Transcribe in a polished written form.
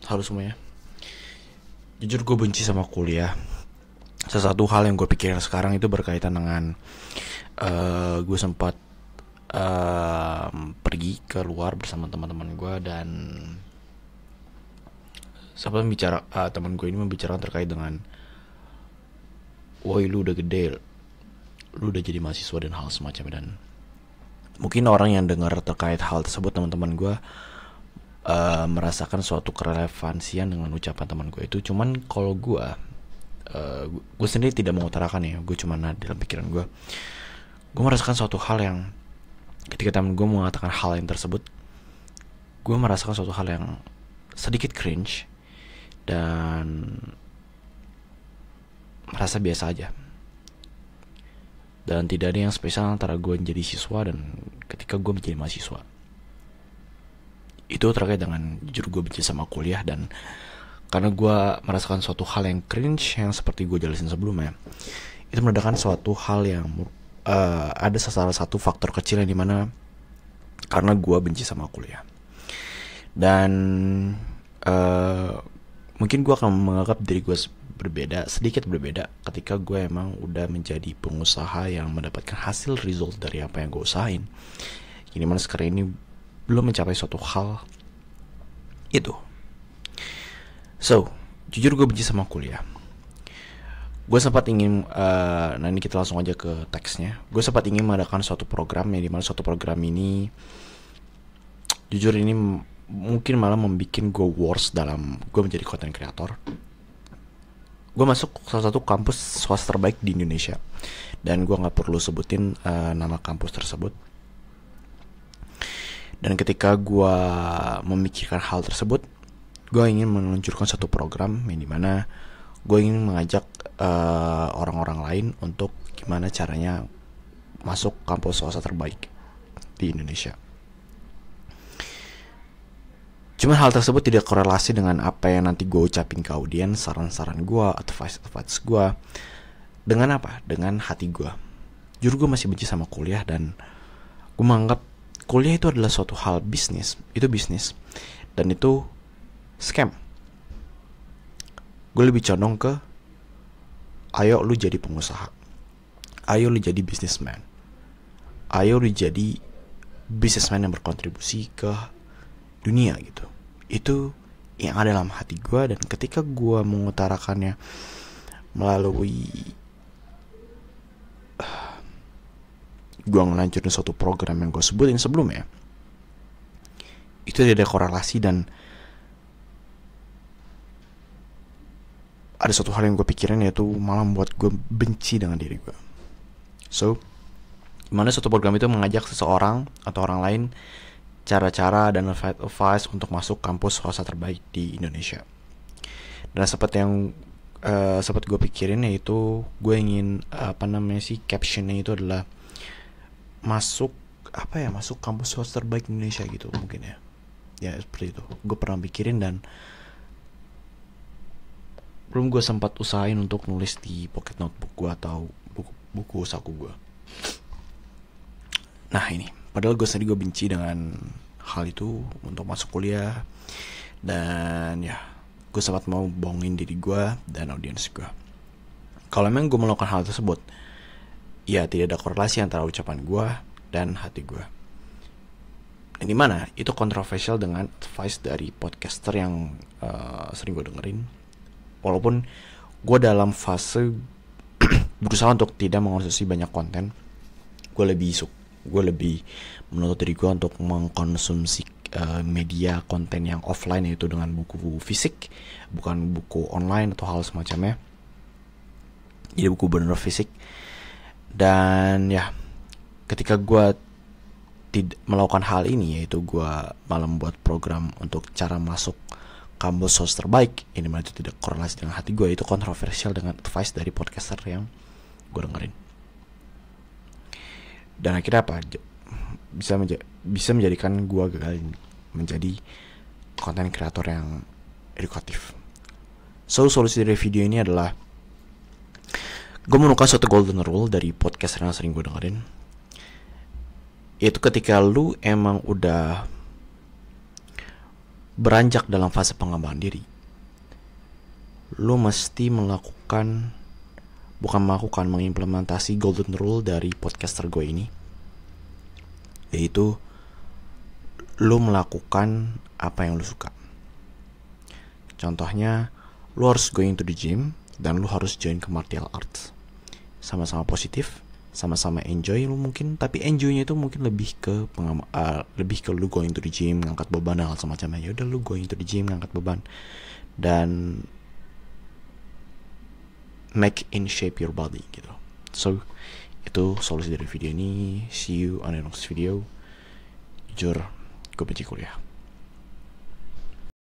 Halo semuanya. Jujur gue benci sama kuliah. Sesuatu hal yang gue pikirin sekarang itu berkaitan dengan gue sempat pergi keluar bersama teman-teman gue dan sempat bicara teman gue ini membicarakan terkait dengan, woi lu udah gede, lu udah jadi mahasiswa dan hal semacamnya. Dan mungkin orang yang dengar terkait hal tersebut, teman-teman gue merasakan suatu kerelevansian dengan ucapan teman gue itu. Cuman kalau gue sendiri tidak mengutarakan ya, gue cuma dalam pikiran gue merasakan suatu hal yang ketika teman gue mengatakan hal yang tersebut, gue merasakan suatu hal yang sedikit cringe dan merasa biasa aja. Dan tidak ada yang spesial antara gue menjadi siswa dan ketika gue menjadi mahasiswa. Itu terkait dengan jujur gue benci sama kuliah, dan karena gue merasakan suatu hal yang cringe yang seperti gue jelasin sebelumnya, itu menandakan suatu hal yang ada salah satu faktor kecil yang dimana karena gue benci sama kuliah. Dan mungkin gue akan menganggap diri gue sedikit berbeda ketika gue emang udah menjadi pengusaha yang mendapatkan hasil result dari apa yang gue usahain. Ini mana sekarang ini belum mencapai suatu hal itu. So, jujur gue benci sama kuliah. Gue sempat ingin, nah ini kita langsung aja ke teksnya. Gue sempat ingin mengadakan suatu program yang dimana suatu program ini, jujur ini mungkin malah membuat gue worse dalam gue menjadi content creator. Gue masuk salah satu kampus swasta terbaik di Indonesia, dan gue nggak perlu sebutin nama kampus tersebut. Dan ketika gue memikirkan hal tersebut, gue ingin meluncurkan satu program yang dimana gue ingin mengajak orang-orang lain untuk gimana caranya masuk kampus swasta terbaik di Indonesia. Cuma hal tersebut tidak korelasi dengan apa yang nanti gue ucapin ke audiens, saran-saran gue, advice gue. Dengan apa? Dengan hati gue. Jujur gue masih benci sama kuliah, dan gue menganggap kuliah itu adalah suatu hal bisnis. Itu bisnis, dan itu scam. Gue lebih condong ke, ayo lu jadi pengusaha, ayo lu jadi businessman, ayo lu jadi businessman yang berkontribusi ke dunia gitu. Itu yang ada dalam hati gue, dan ketika gue mengutarakannya melalui gue ngelanjutin suatu program yang gue sebutin sebelumnya, itu tidak ada korelasi, dan ada suatu hal yang gue pikirin, yaitu malah membuat gue benci dengan diri gue. So, dimana suatu program itu mengajak seseorang atau orang lain cara-cara dan advice untuk masuk kampus swasta terbaik di Indonesia. Dan seperti yang sempat gue pikirin, yaitu gue ingin captionnya itu adalah masuk kampus swasta terbaik Indonesia gitu mungkin ya seperti itu. Gue pernah pikirin, dan belum gue sempat usahain untuk nulis di pocket notebook gue atau buku saku gue. Nah ini, padahal gue sendiri gue benci dengan hal itu untuk masuk kuliah, dan ya gue sempat mau bohongin diri gue dan audiens gue kalau memang gue melakukan hal tersebut. Ya tidak ada korelasi antara ucapan gue dan hati gue. Dan dimana itu kontroversial dengan advice dari podcaster yang sering gue dengerin. Walaupun gue dalam fase berusaha untuk tidak mengonsumsi banyak konten, gue lebih menuntut diri gue untuk mengkonsumsi media konten yang offline, yaitu dengan buku fisik, bukan buku online atau hal semacamnya. Jadi buku bener fisik. Dan ya, ketika gue tidak melakukan hal ini, yaitu gue malah membuat program untuk cara masuk kampus swasta terbaik, ini malah itu tidak korelasi dengan hati gue. Itu kontroversial dengan advice dari podcaster yang gue dengerin. Dan akhirnya apa? Bisa menjadikan gue gagal menjadi konten kreator yang edukatif. So, solusi dari video ini adalah gue menemukan suatu golden rule dari podcast yang sering gue dengerin, yaitu ketika lu emang udah beranjak dalam fase pengembangan diri, lo mesti mengimplementasi golden rule dari podcaster gue ini, yaitu lo melakukan apa yang lo suka. Contohnya, lo harus going to the gym dan lo harus join ke martial arts. Sama-sama positif, sama-sama enjoy lo mungkin, tapi enjoynya itu mungkin lebih ke lu going to the gym, ngangkat beban dan hal semacamnya. Ya udah, lu going to the gym, ngangkat beban dan make in shape your body gitu. So itu solusi dari video ini. See you on the next video. Jujur, gue benci kuliah.